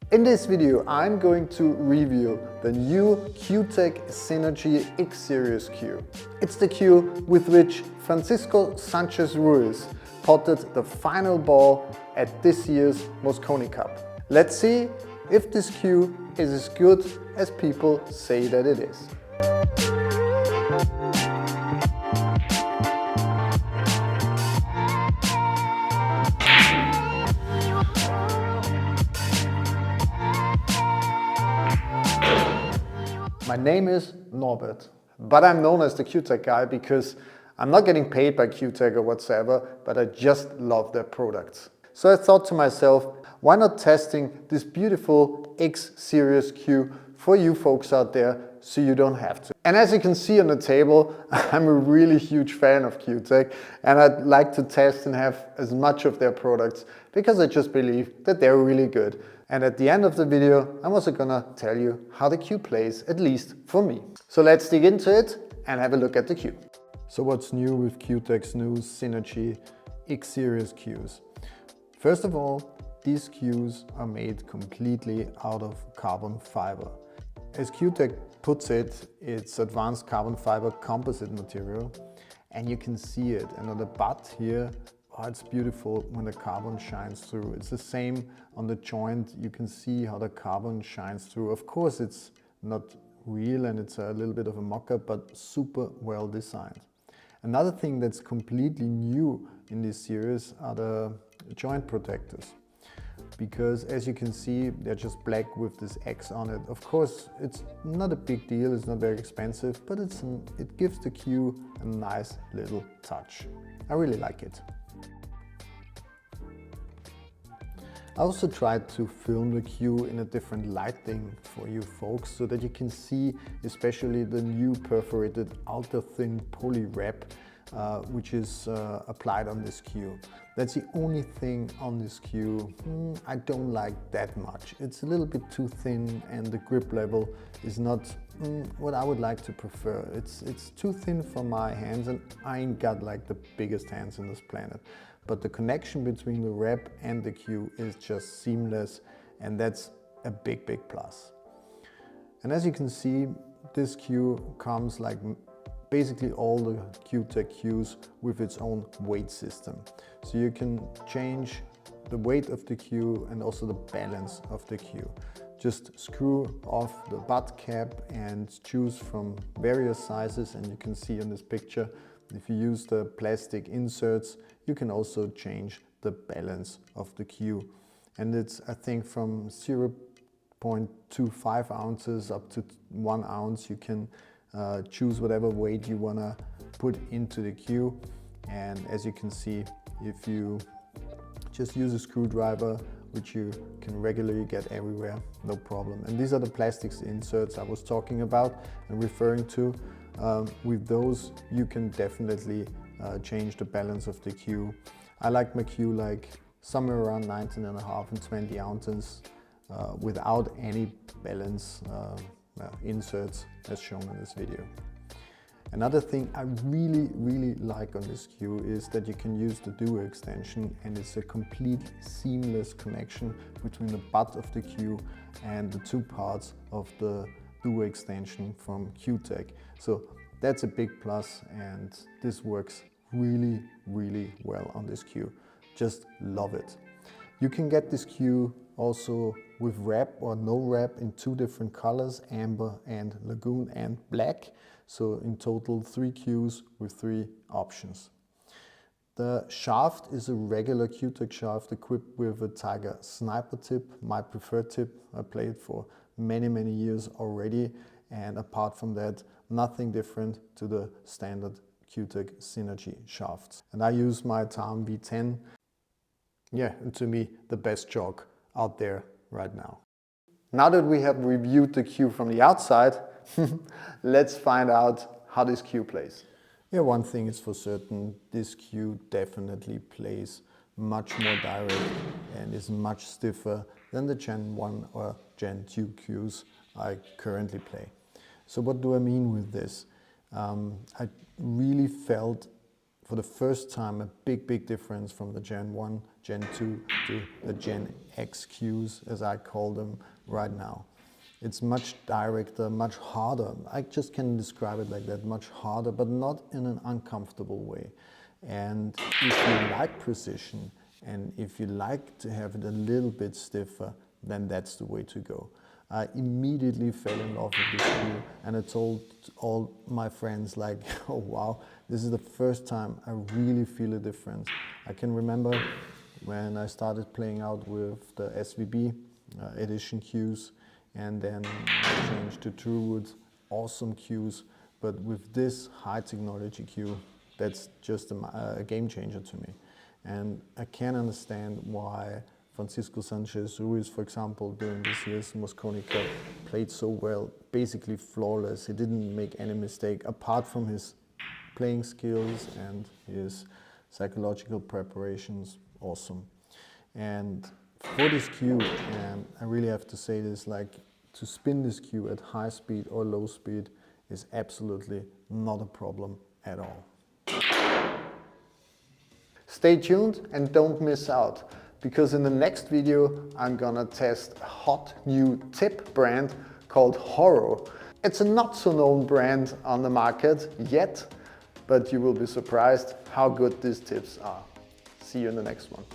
In this video, I'm going to review the new Cuetec Cynergy X Series cue. It's the cue with which Francisco Sanchez-Ruiz potted the final ball at this year's Mosconi Cup. Let's see if this cue is as good as people say that it is. My name is Norbert, but I'm known as the Cuetec guy because I'm not getting paid by Cuetec or whatsoever, but I just love their products. So I thought to myself, why not testing this beautiful X Series cue for you folks out there so you don't have to. And as you can see on the table, I'm a really huge fan of Cuetec and I'd like to test and have as much of their products because I just believe that they're really good. And at the end of the video, I'm also gonna tell you how the cue plays, at least for me. So let's dig into it and have a look at the cue. So what's new with Cuetec's new Cynergy X Series cues? First of all, these cues are made completely out of carbon fiber. As Cuetec puts it, it's advanced carbon fiber composite material, and you can see it. And on the butt here, oh, it's beautiful when the carbon shines through. It's the same on the joint. You can see how the carbon shines through. Of course, it's not real and it's a little bit of a mock-up, but super well designed. Another thing that's completely new in this series are the joint protectors. Because as you can see, they're just black with this X on it. Of course, it's not a big deal, it's not very expensive, but it gives the cue a nice little touch. I really like it. I also tried to film the cue in a different lighting for you folks so that you can see especially the new perforated ultra thin poly wrap which is applied on this cue. That's the only thing on this cue I don't like that much. It's a little bit too thin and the grip level is not what I would like to prefer. It's too thin for my hands and I ain't got like the biggest hands on this planet. But the connection between the wrap and the cue is just seamless, and that's a big plus. And as you can see, this cue comes like basically all the Cuetec cues with its own weight system. So you can change the weight of the cue and also the balance of the cue. Just screw off the butt cap and choose from various sizes, and you can see in this picture, if you use the plastic inserts, you can also change the balance of the cue. And it's, I think, from 0.25 ounces up to 1 ounce. You can choose whatever weight you want to put into the cue. And as you can see, if you just use a screwdriver, which you can regularly get everywhere, no problem. And these are the plastics inserts I was talking about and referring to. With those, you can definitely change the balance of the cue. I like my cue like somewhere around 19.5 and 20 ounces without any balance inserts as shown in this video. Another thing I really like on this cue is that you can use the duo extension, and it's a complete seamless connection between the butt of the cue and the two parts of the duo extension from Cuetec. So that's a big plus, and this works really well on this cue. Just love it. You can get this cue also with wrap or no wrap in 2 different colors, amber and lagoon and black. So in total 3 cues with 3 options. The shaft is a regular Cuetec shaft equipped with a Tiger sniper tip, my preferred tip. I played it for many years already, and apart from that, nothing different to the standard Cuetec Cynergy shafts. And I use my Taom V10. Yeah, and to me, the best jog out there right now. Now that we have reviewed the cue from the outside, let's find out how this cue plays. Yeah, one thing is for certain, this cue definitely plays much more direct and is much stiffer than the Gen 1 or Gen 2 cues I currently play. So what do I mean with this? I really felt for the first time, a big difference from the Gen 1, Gen 2 to the Gen X cues, as I call them right now. It's much directer, much harder. I just can describe it like that, much harder, but not in an uncomfortable way. And if you like precision, and if you like to have it a little bit stiffer, then that's the way to go. I immediately fell in love with this cue, and I told all my friends like, oh wow, this is the first time I really feel a difference. I can remember when I started playing out with the SVB edition cues, and then I changed to TrueWood, awesome cues, but with this high technology cue, that's just a game changer to me. And I can understand why Francisco Sanchez Ruiz, for example, during this year's Mosconi Cup, played so well, basically flawless. He didn't make any mistake, apart from his playing skills and his psychological preparations, awesome. And for this cue, I really have to say this, like, to spin this cue at high speed or low speed is absolutely not a problem at all. Stay tuned and don't miss out, because in the next video I'm gonna test a hot new tip brand called Horo. It's a not so known brand on the market yet, but you will be surprised how good these tips are. See you in the next one.